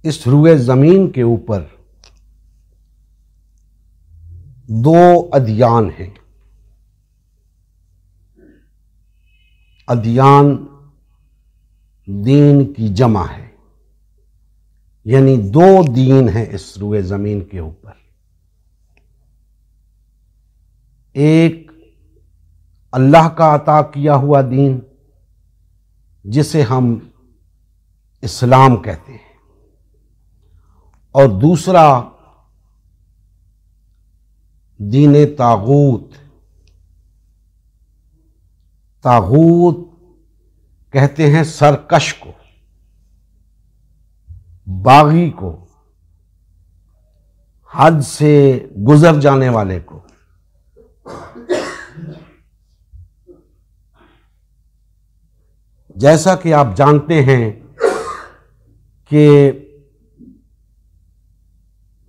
اس روئے زمین کے اوپر دو ادیان ہیں۔ ادیان دین کی جمع ہے، یعنی دو دین ہیں اس روئے زمین کے اوپر۔ ایک اللہ کا عطا کیا ہوا دین جسے ہم اسلام کہتے ہیں، اور دوسرا دین طاغوت۔ طاغوت کہتے ہیں سرکش کو، باغی کو، حد سے گزر جانے والے کو۔ جیسا کہ آپ جانتے ہیں کہ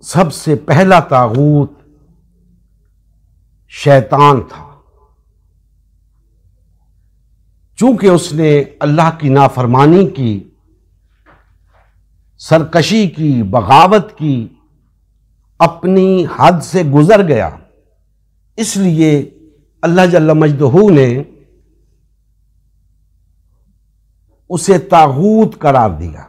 سب سے پہلا طاغوت شیطان تھا، چونکہ اس نے اللہ کی نافرمانی کی، سرکشی کی، بغاوت کی، اپنی حد سے گزر گیا، اس لیے اللہ جل مجدہ نے اسے طاغوت قرار دیا۔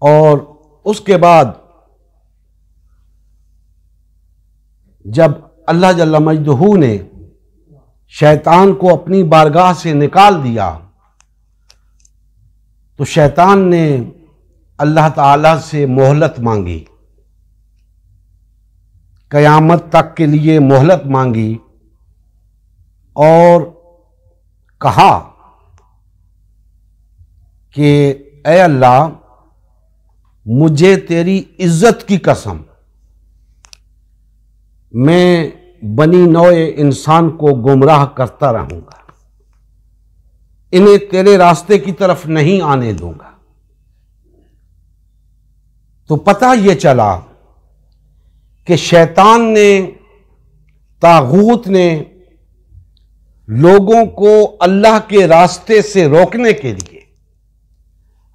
اور اس کے بعد جب اللہ جل مجدہ نے شیطان کو اپنی بارگاہ سے نکال دیا تو شیطان نے اللہ تعالی سے مہلت مانگی، قیامت تک کے لیے مہلت مانگی، اور کہا کہ اے اللہ، مجھے تیری عزت کی قسم، میں بنی نوع انسان کو گمراہ کرتا رہوں گا، انہیں تیرے راستے کی طرف نہیں آنے دوں گا۔ تو پتہ یہ چلا کہ شیطان نے، طاغوت نے لوگوں کو اللہ کے راستے سے روکنے کے لیے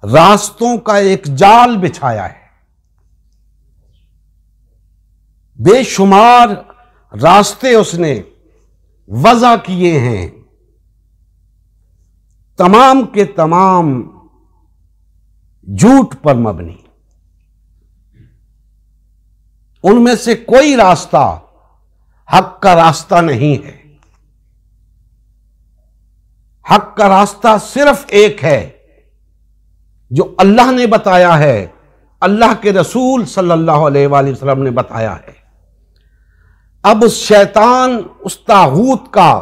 راستوں کا ایک جال بچھایا ہے۔ بے شمار راستے اس نے وضع کیے ہیں، تمام کے تمام جھوٹ پر مبنی۔ ان میں سے کوئی راستہ حق کا راستہ نہیں ہے۔ حق کا راستہ صرف ایک ہے جو اللہ نے بتایا ہے، اللہ کے رسول صلی اللہ علیہ وآلہ وسلم نے بتایا ہے۔ اب اس شیطان، اس طاغوت کا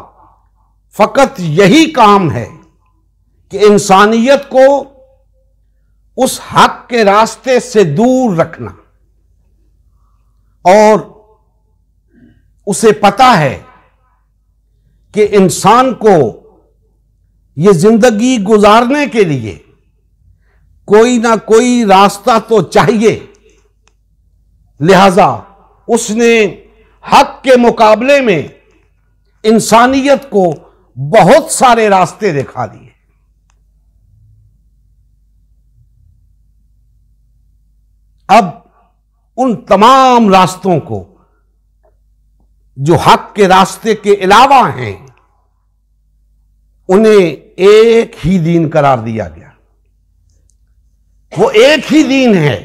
فقط یہی کام ہے کہ انسانیت کو اس حق کے راستے سے دور رکھنا، اور اسے پتا ہے کہ انسان کو یہ زندگی گزارنے کے لیے کوئی نہ کوئی راستہ تو چاہیے، لہذا اس نے حق کے مقابلے میں انسانیت کو بہت سارے راستے دکھا دیے۔ اب ان تمام راستوں کو جو حق کے راستے کے علاوہ ہیں، انہیں ایک ہی دین قرار دیا گیا۔ وہ ایک ہی دین ہے،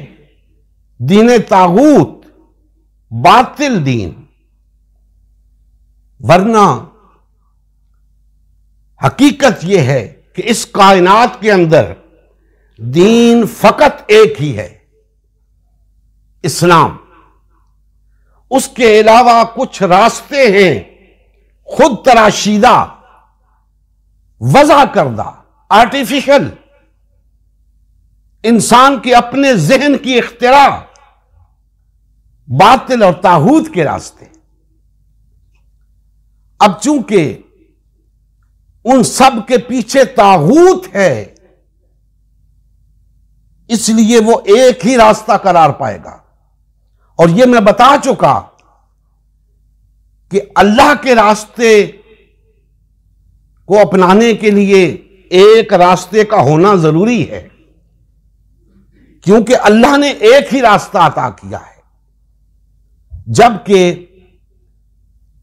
دین طاغوت، باطل دین۔ ورنہ حقیقت یہ ہے کہ اس کائنات کے اندر دین فقط ایک ہی ہے، اسلام۔ اس کے علاوہ کچھ راستے ہیں خود تراشیدہ، وضع کردہ، آرٹیفیشل، انسان کے اپنے ذہن کی اختراع، باطل اور طاغوت کے راستے۔ اب چونکہ ان سب کے پیچھے طاغوت ہے، اس لیے وہ ایک ہی راستہ قرار پائے گا۔ اور یہ میں بتا چکا کہ اللہ کے راستے کو اپنانے کے لیے ایک راستے کا ہونا ضروری ہے، کیونکہ اللہ نے ایک ہی راستہ عطا کیا ہے، جبکہ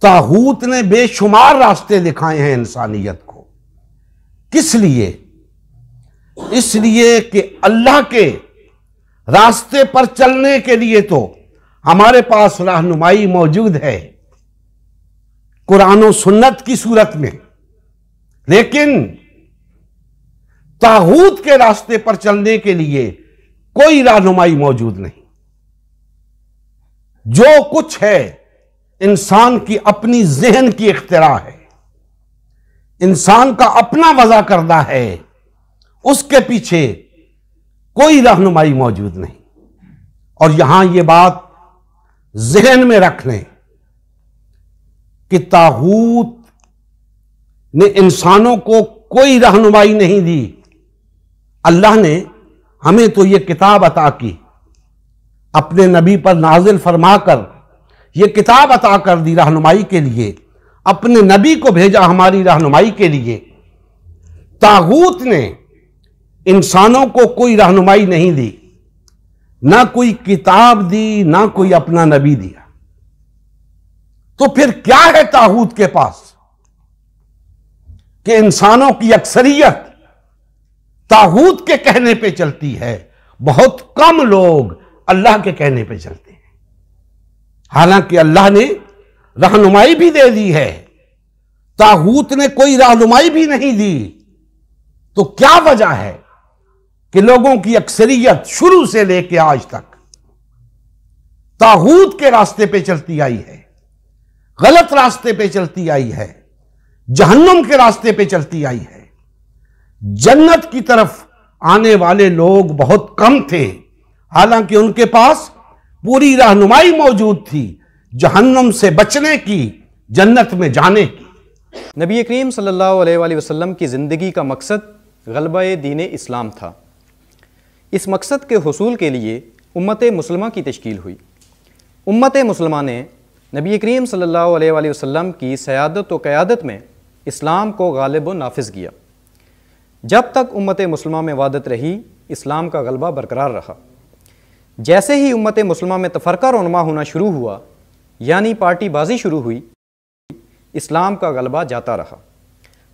طاغوت نے بے شمار راستے دکھائے ہیں انسانیت کو۔ کس لیے؟ اس لیے کہ اللہ کے راستے پر چلنے کے لیے تو ہمارے پاس رہنمائی موجود ہے قرآن و سنت کی صورت میں، لیکن طاغوت کے راستے پر چلنے کے لیے کوئی رہنمائی موجود نہیں۔ جو کچھ ہے انسان کی اپنی ذہن کی اختراع ہے، انسان کا اپنا وضع کردہ ہے، اس کے پیچھے کوئی رہنمائی موجود نہیں۔ اور یہاں یہ بات ذہن میں رکھ لیں کہ طاغوت نے انسانوں کو کوئی رہنمائی نہیں دی۔ اللہ نے ہمیں تو یہ کتاب عطا کی، اپنے نبی پر نازل فرما کر یہ کتاب عطا کر دی رہنمائی کے لیے، اپنے نبی کو بھیجا ہماری رہنمائی کے لیے۔ طاغوت نے انسانوں کو کوئی رہنمائی نہیں دی، نہ کوئی کتاب دی، نہ کوئی اپنا نبی دیا۔ تو پھر کیا ہے طاغوت کے پاس کہ انسانوں کی اکثریت طاغوت کے کہنے پہ چلتی ہے، بہت کم لوگ اللہ کے کہنے پہ چلتے ہیں۔ حالانکہ اللہ نے رہنمائی بھی دے دی ہے، طاغوت نے کوئی رہنمائی بھی نہیں دی۔ تو کیا وجہ ہے کہ لوگوں کی اکثریت شروع سے لے کے آج تک طاغوت کے راستے پہ چلتی آئی ہے، غلط راستے پہ چلتی آئی ہے، جہنم کے راستے پہ چلتی آئی ہے؟ جنت کی طرف آنے والے لوگ بہت کم تھے، حالانکہ ان کے پاس پوری رہنمائی موجود تھی جہنم سے بچنے کی، جنت میں جانے کی۔ نبی کریم صلی اللہ علیہ وآلہ وسلم کی زندگی کا مقصد غلبہ دین اسلام تھا۔ اس مقصد کے حصول کے لیے امت مسلمہ کی تشکیل ہوئی۔ امت مسلمہ نے نبی کریم صلی اللہ علیہ وآلہ وسلم کی سیادت و قیادت میں اسلام کو غالب و نافذ کیا۔ جب تک امت مسلمہ میں وحدت رہی، اسلام کا غلبہ برقرار رہا۔ جیسے ہی امت مسلمہ میں تفرقہ رونما ہونا شروع ہوا، یعنی پارٹی بازی شروع ہوئی، اسلام کا غلبہ جاتا رہا۔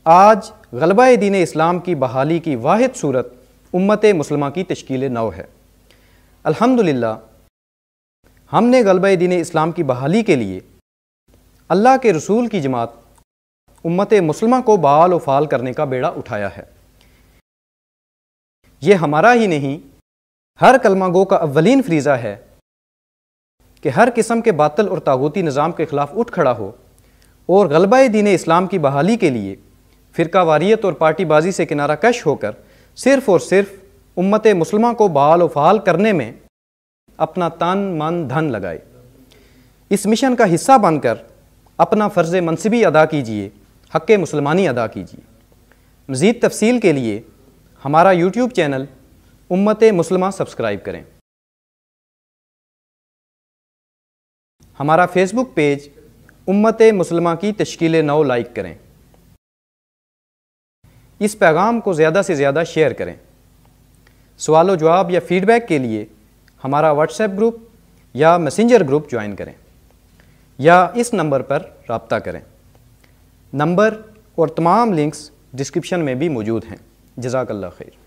آج غلبہ دین اسلام کی بحالی کی واحد صورت امت مسلمہ کی تشکیل نو ہے۔ الحمدللہ ہم نے غلبہ دین اسلام کی بحالی کے لیے اللہ کے رسول کی جماعت امت مسلمہ کو بحال و فعال کرنے کا بیڑا اٹھایا ہے۔ یہ ہمارا ہی نہیں، ہر کلمہ گو کا اولین فریضہ ہے کہ ہر قسم کے باطل اور طاغوتی نظام کے خلاف اٹھ کھڑا ہو اور غلبہ دین اسلام کی بحالی کے لیے فرقہ واریت اور پارٹی بازی سے کنارہ کش ہو کر صرف اور صرف امت مسلمہ کو بحال و فعال کرنے میں اپنا تن من دھن لگائے۔ اس مشن کا حصہ بن کر اپنا فرض منصبی ادا کیجیے، حق مسلمانی ادا کیجیے۔ مزید تفصیل کے لیے ہمارا یوٹیوب چینل امت مسلمہ سبسکرائب کریں۔ ہمارا فیس بک پیج امت مسلمہ کی تشکیل نو لائک کریں۔ اس پیغام کو زیادہ سے زیادہ شیئر کریں۔ سوال و جواب یا فیڈ بیک کے لیے ہمارا واٹس ایپ گروپ یا میسنجر گروپ جوائن کریں یا اس نمبر پر رابطہ کریں۔ نمبر اور تمام لنکس ڈسکرپشن میں بھی موجود ہیں۔ جزاک اللہ خیر۔